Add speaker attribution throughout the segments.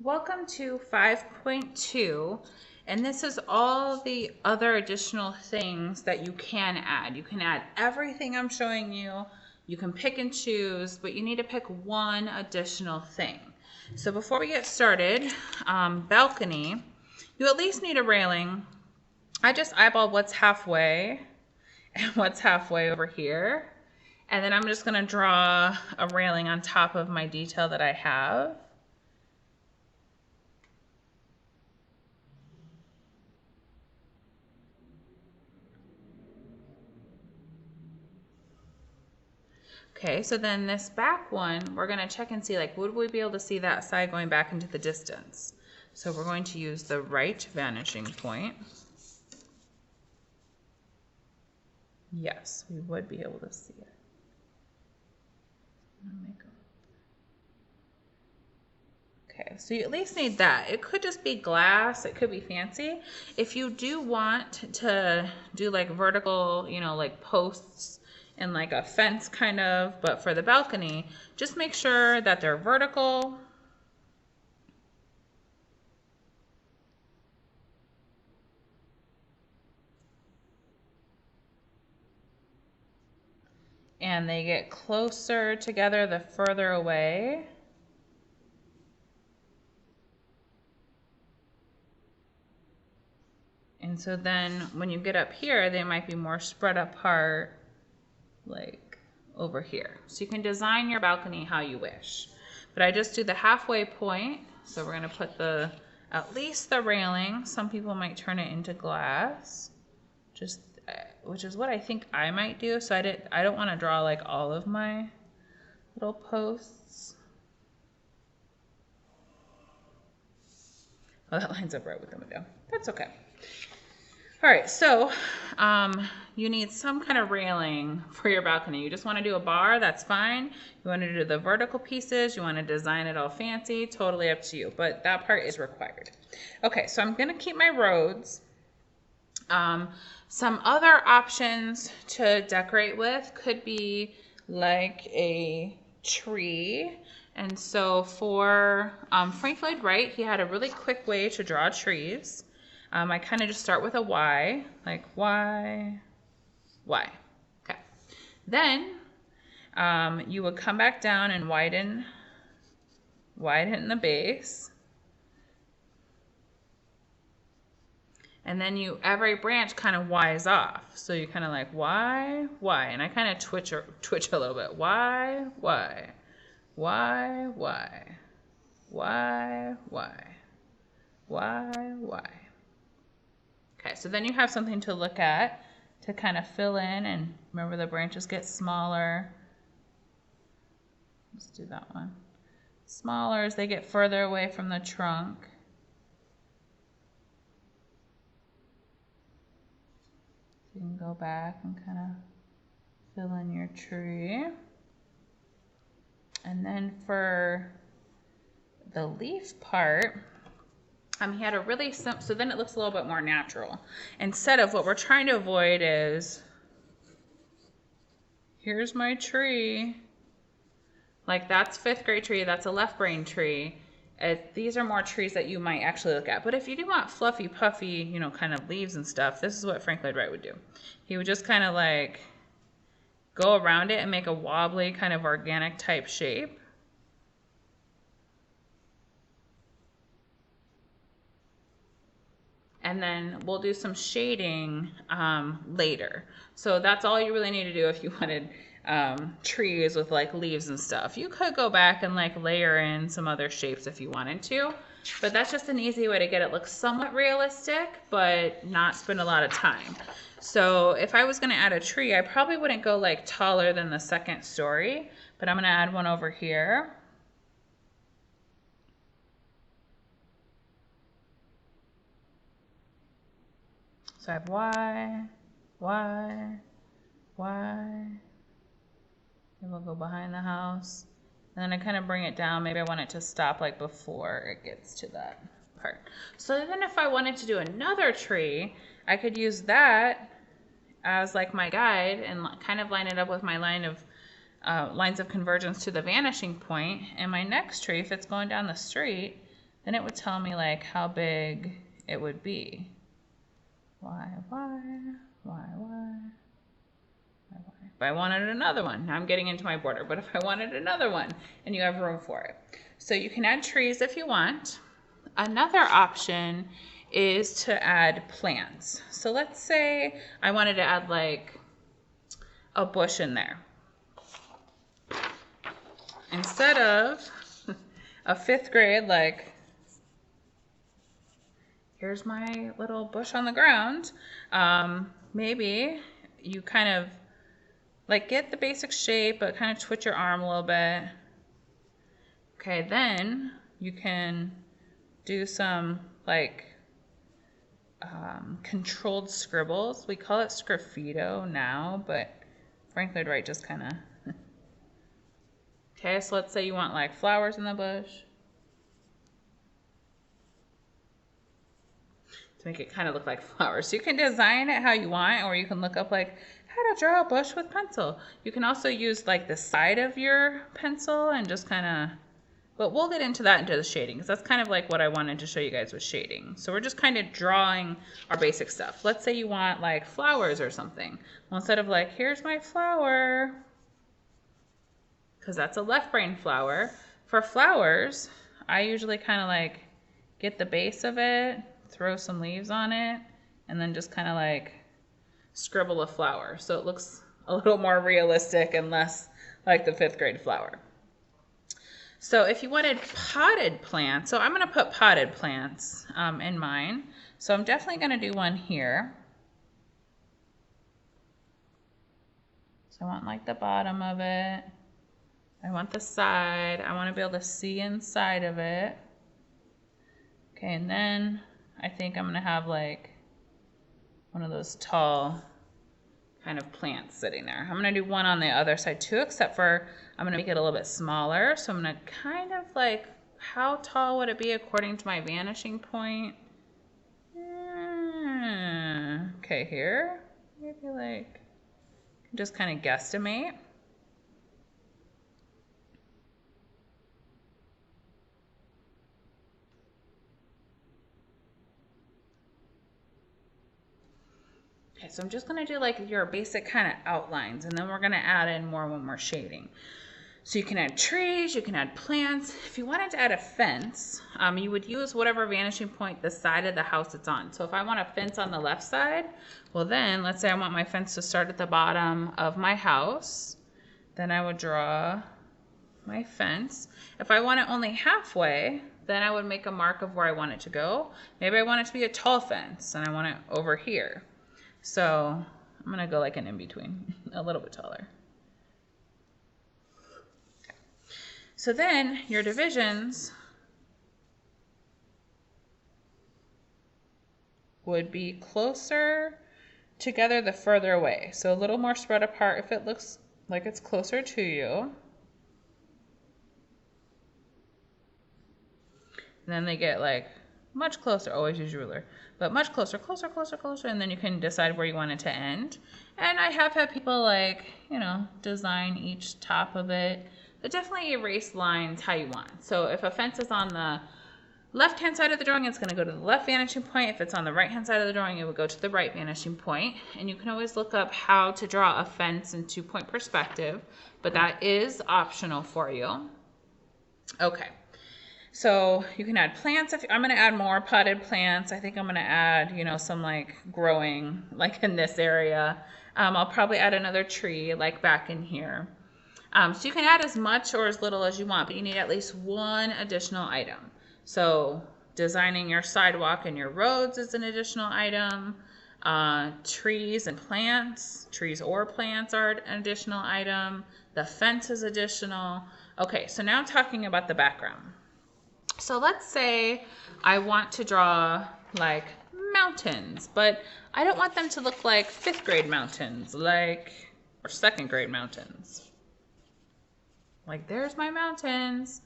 Speaker 1: Welcome to 5.2, and this is all the other additional things that you can add. You can add everything I'm showing you. You can pick and choose, but you need to pick one additional thing. So before we get started, balcony, you at least need a railing. I just eyeballed what's halfway and what's halfway over here. And then I'm just gonna draw a railing on top of my detail that I have. Okay, so then this back one, we're gonna check and see, like, would we be able to see that side going back into the distance? So we're going to use the right vanishing point. Yes, we would be able to see it. Okay, so you at least need that. It could just be glass, it could be fancy. If you do want to do like vertical, like posts and like a fence kind of, but for the balcony, just make sure that they're vertical. And they get closer together the further away. And so then when you get up here, they might be more spread apart, like over here. So you can design your balcony how you wish. But I just do the halfway point. So we're gonna put at least the railing. Some people might turn it into glass, which is what I think I might do. So I don't wanna draw like all of my little posts. Oh, that lines up right with the window. That's okay. All right, so you need some kind of railing for your balcony. You just want to do a bar, that's fine. You want to do the vertical pieces, you want to design it all fancy, totally up to you, but that part is required. Okay, so I'm going to keep my roads. Some other options to decorate with could be like a tree. And so for Frank Lloyd Wright, he had a really quick way to draw trees. I kind of just start with a Y, like Y. Okay. Then you would come back down and widen the base. And then every branch kind of Y's off. So you kind of like Y. And I kind of twitch a little bit. Y. Okay, so then you have something to look at to kind of fill in, and remember the branches get smaller. Let's do that one. Smaller as they get further away from the trunk. So you can go back and kind of fill in your tree. And then for the leaf part, he had a really simple, so then it looks a little bit more natural. Instead of what we're trying to avoid is, here's my tree. Like that's fifth grade tree, that's a left brain tree. These are more trees that you might actually look at. But if you do want fluffy, puffy, kind of leaves and stuff, this is what Frank Lloyd Wright would do. He would just kind of like go around it and make a wobbly kind of organic type shape. And then we'll do some shading later. So that's all you really need to do if you wanted trees with like leaves and stuff. You could go back and like layer in some other shapes if you wanted to, but that's just an easy way to get it look somewhat realistic, but not spend a lot of time. So if I was gonna add a tree, I probably wouldn't go like taller than the second story, but I'm gonna add one over here. So I have Y. It will go behind the house. And then I kind of bring it down. Maybe I want it to stop like before it gets to that part. So then if I wanted to do another tree, I could use that as like my guide and kind of line it up with my lines of convergence to the vanishing point. And my next tree, if it's going down the street, then it would tell me like how big it would be. Why? If I wanted another one, now I'm getting into my border, but if I wanted another one, and you have room for it. So you can add trees if you want. Another option is to add plants. So let's say I wanted to add like a bush in there. Instead of a 5th grade, like, here's my little bush on the ground, maybe you kind of like get the basic shape, but kind of twitch your arm a little bit. Okay, then you can do some like controlled scribbles. We call it sgraffito now, but frankly I'd write just kind of. Okay, so let's say you want like flowers in the bush. To make it kind of look like flowers. So you can design it how you want, or you can look up like how to draw a bush with pencil. You can also use like the side of your pencil and just kind of, but we'll get into that into the shading, because that's kind of like what I wanted to show you guys with shading. So we're just kind of drawing our basic stuff. Let's say you want like flowers or something. Well, instead of like, here's my flower, because that's a left brain flower. For flowers, I usually kind of like get the base of it, throw some leaves on it, and then just kind of like scribble a flower. So it looks a little more realistic and less like the 5th grade flower. So if you wanted potted plants, so I'm going to put potted plants in mine. So I'm definitely going to do one here. So I want like the bottom of it. I want the side. I want to be able to see inside of it. Okay, and then I think I'm going to have like one of those tall kind of plants sitting there. I'm going to do one on the other side too, except for I'm going to make it a little bit smaller. So I'm going to kind of like, how tall would it be according to my vanishing point? Okay, here, maybe like, just kind of guesstimate. Okay, so I'm just going to do like your basic kind of outlines, and then we're going to add in more when we're shading. So you can add trees, you can add plants. If you wanted to add a fence, you would use whatever vanishing point the side of the house it's on. So if I want a fence on the left side, well then, let's say I want my fence to start at the bottom of my house, then I would draw my fence. If I want it only halfway, then I would make a mark of where I want it to go. Maybe I want it to be a tall fence, and I want it over here. So I'm going to go like an in-between, a little bit taller. Okay. So then your divisions would be closer together the further away. So a little more spread apart if it looks like it's closer to you. And then they get like much closer, always use your ruler, but much closer, closer, closer, closer, and then you can decide where you want it to end. And I have had people like, you know, design each top of it, but definitely erase lines how you want. So if a fence is on the left-hand side of the drawing, it's going to go to the left vanishing point. If it's on the right-hand side of the drawing, it would go to the right vanishing point. And you can always look up how to draw a fence in 2-point perspective, but that is optional for you. Okay. So you can add plants. I'm going to add more potted plants. I think I'm going to add, you know, some like growing like in this area. I'll probably add another tree like back in here. So you can add as much or as little as you want, but you need at least one additional item. So designing your sidewalk and your roads is an additional item. Trees and plants, trees or plants are an additional item. The fence is additional. Okay, so now I'm talking about the background. So let's say I want to draw like mountains, but I don't want them to look like 5th grade mountains, like, or 2nd grade mountains. Like, there's my mountains.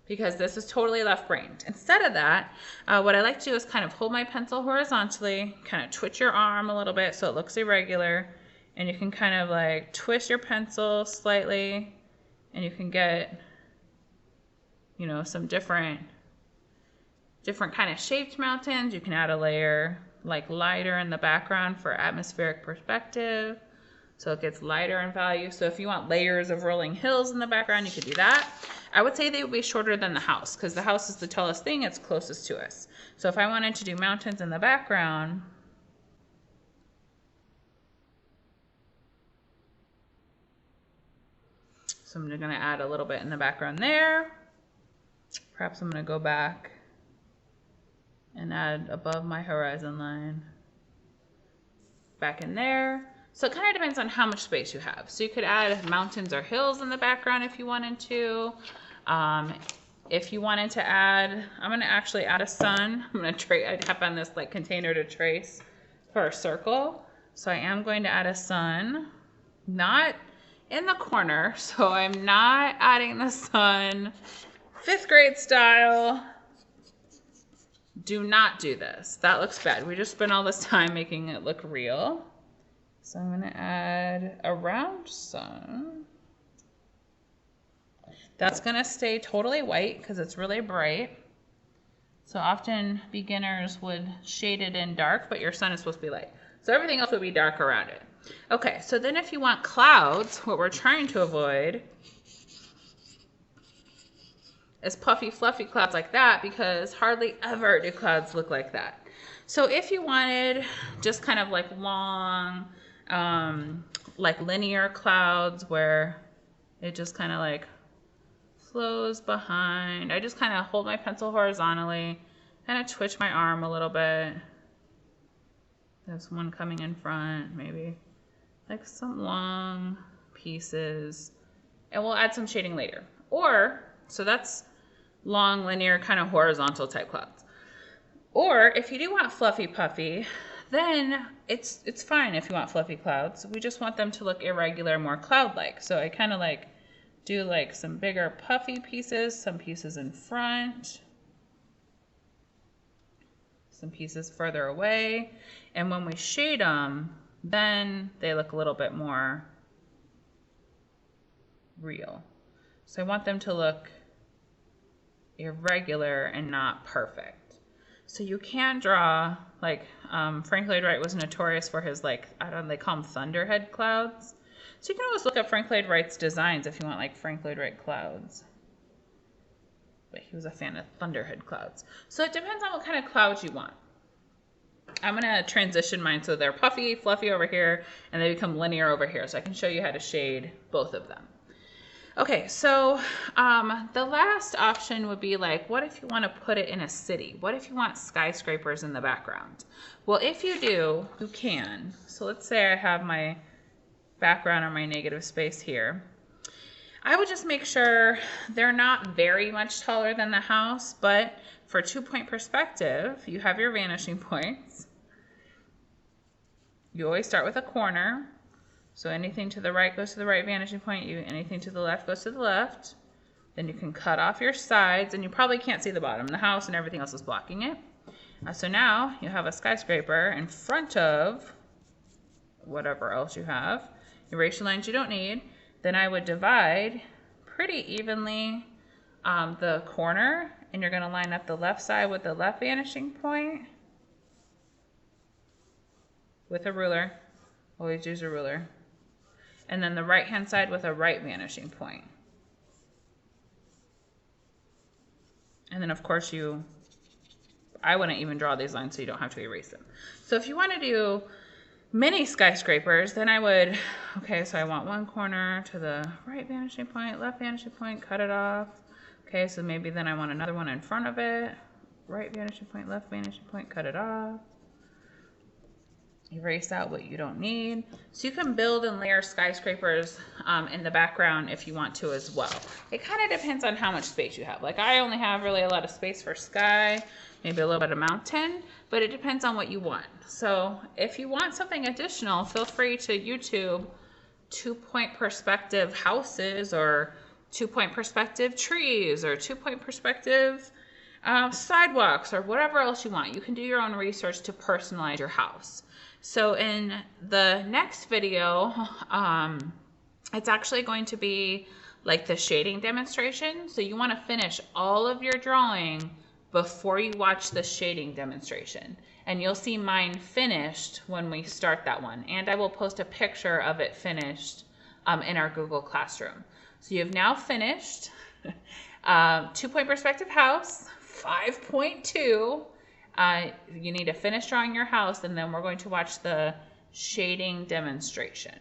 Speaker 1: Because this is totally left-brained. Instead of that, what I like to do is kind of hold my pencil horizontally, kind of twitch your arm a little bit so it looks irregular, and you can kind of like twist your pencil slightly, and you can get, you know, some different kind of shaped mountains. You can add a layer like lighter in the background for atmospheric perspective, so it gets lighter in value. So if you want layers of rolling hills in the background, you could do that. I would say they would be shorter than the house because the house is the tallest thing, it's closest to us. So if I wanted to do mountains in the background, so I'm going to add a little bit in the background there. Perhaps I'm going to go back and add above my horizon line back in there. So it kind of depends on how much space you have. So you could add mountains or hills in the background if you wanted to. If you wanted to add, I'm going to actually add a sun. I'm going to I tap on this like container to trace for a circle. So I am going to add a sun, not in the corner. So I'm not adding the sun 5th grade style. Do not do this. That looks bad. We just spent all this time making it look real. So I'm going to add a round sun. That's going to stay totally white because it's really bright. So often beginners would shade it in dark, but your sun is supposed to be light. So everything else would be dark around it. Okay, so then if you want clouds, what we're trying to avoid is puffy, fluffy clouds like that, because hardly ever do clouds look like that. So if you wanted just kind of like long, like linear clouds where it just kind of like flows behind, I just kind of hold my pencil horizontally, kind of twitch my arm a little bit. There's one coming in front, maybe like some long pieces, and we'll add some shading later. Or, so that's long, linear, kind of horizontal type clouds. Or if you do want fluffy puffy, then it's fine if you want fluffy clouds. We just want them to look irregular, more cloud-like. So I kind of like do like some bigger puffy pieces, some pieces in front, some pieces further away. And when we shade them, then they look a little bit more real. So I want them to look irregular and not perfect. So you can draw, like Frank Lloyd Wright was notorious for his, like, I don't know, they call them thunderhead clouds. So you can always look up Frank Lloyd Wright's designs if you want like Frank Lloyd Wright clouds. But he was a fan of thunderhead clouds. So it depends on what kind of clouds you want. I'm going to transition mine so they're puffy, fluffy over here, and they become linear over here. So I can show you how to shade both of them. Okay, so the last option would be like, what if you want to put it in a city? What if you want skyscrapers in the background? Well, if you do, you can. So let's say I have my background or my negative space here. I would just make sure they're not very much taller than the house, but for 2-point perspective, you have your vanishing points. You always start with a corner. So anything to the right goes to the right vanishing point. Anything to the left goes to the left. Then you can cut off your sides, and you probably can't see the bottom. The house and everything else is blocking it. So now you have a skyscraper in front of whatever else you have. Erase your lines you don't need. Then I would divide pretty evenly the corner, and you're going to line up the left side with the left vanishing point with a ruler. Always use a ruler. And then the right hand side with a right vanishing point. And then of course I wouldn't even draw these lines so you don't have to erase them. So if you want to do mini skyscrapers, then I would, okay, so I want one corner to the right vanishing point, left vanishing point, cut it off. Okay, so maybe then I want another one in front of it, right vanishing point, left vanishing point, cut it off. Erase out what you don't need. So you can build and layer skyscrapers in the background if you want to as well. It kind of depends on how much space you have. Like I only have really a lot of space for sky, maybe a little bit of mountain, but it depends on what you want. So if you want something additional, feel free to YouTube 2-point perspective houses, or 2-point perspective trees, or 2-point perspective sidewalks, or whatever else you want. You can do your own research to personalize your house. So in the next video, it's actually going to be like the shading demonstration. So you want to finish all of your drawing before you watch the shading demonstration. And you'll see mine finished when we start that one. And I will post a picture of it finished in our Google Classroom. So you've now finished 2-point perspective house, 5.2. You need to finish drawing your house, and then we're going to watch the shading demonstration.